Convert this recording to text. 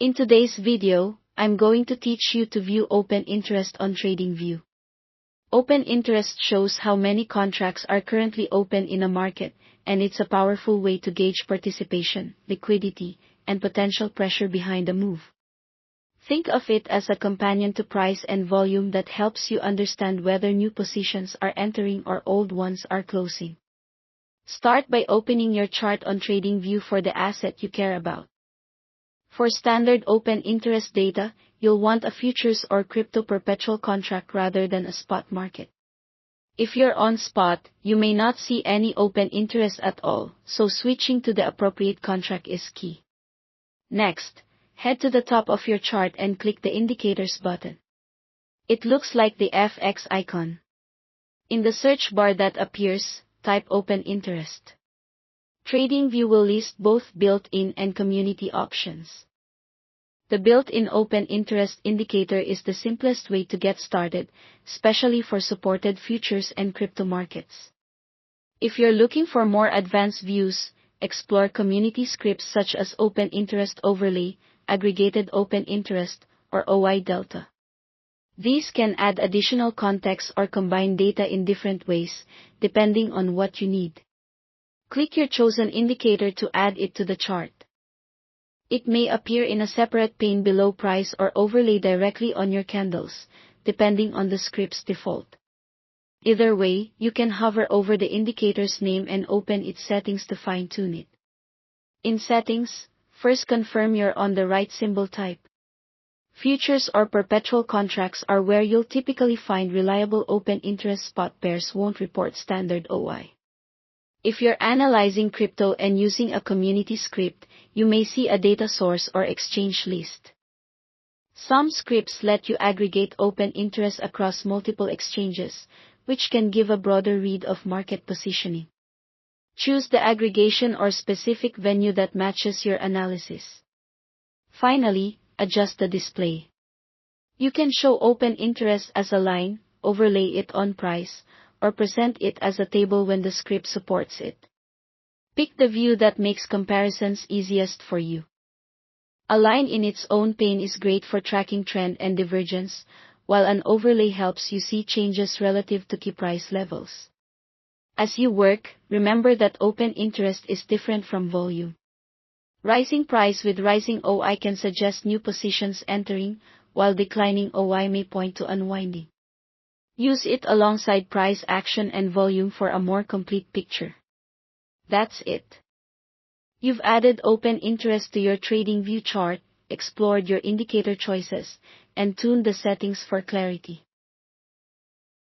In today's video, I'm going to teach you to view open interest on TradingView. Open interest shows how many contracts are currently open in a market, and it's a powerful way to gauge participation, liquidity, and potential pressure behind a move. Think of it as a companion to price and volume that helps you understand whether new positions are entering or old ones are closing. Start by opening your chart on TradingView for the asset you care about. For standard open interest data, you'll want a futures or crypto perpetual contract rather than a spot market. If you're on spot, you may not see any open interest at all, so switching to the appropriate contract is key. Next, head to the top of your chart and click the Indicators button. It looks like the FX icon. In the search bar that appears, type Open Interest. TradingView will list both built-in and community options. The built-in open interest indicator is the simplest way to get started, especially for supported futures and crypto markets. If you're looking for more advanced views, explore community scripts such as Open Interest Overlay, Aggregated Open Interest, or OI Delta. These can add additional context or combine data in different ways, depending on what you need. Click your chosen indicator to add it to the chart. It may appear in a separate pane below price or overlay directly on your candles, depending on the script's default. Either way, you can hover over the indicator's name and open its settings to fine-tune it. In Settings, first confirm you're on the right symbol type. Futures or perpetual contracts are where you'll typically find reliable open interest spot pairs won't report standard OI. If you're analyzing crypto and using a community script, you may see a data source or exchange list. Some scripts let you aggregate open interest across multiple exchanges, which can give a broader read of market positioning. Choose the aggregation or specific venue that matches your analysis. Finally, adjust the display. You can show open interest as a line, overlay it on price, or present it as a table when the script supports it. Pick the view that makes comparisons easiest for you. A line in its own pane is great for tracking trend and divergence, while an overlay helps you see changes relative to key price levels. As you work, remember that open interest is different from volume. Rising price with rising OI can suggest new positions entering, while declining OI may point to unwinding. Use it alongside price action and volume for a more complete picture. That's it. You've added open interest to your TradingView chart, explored your indicator choices, and tuned the settings for clarity.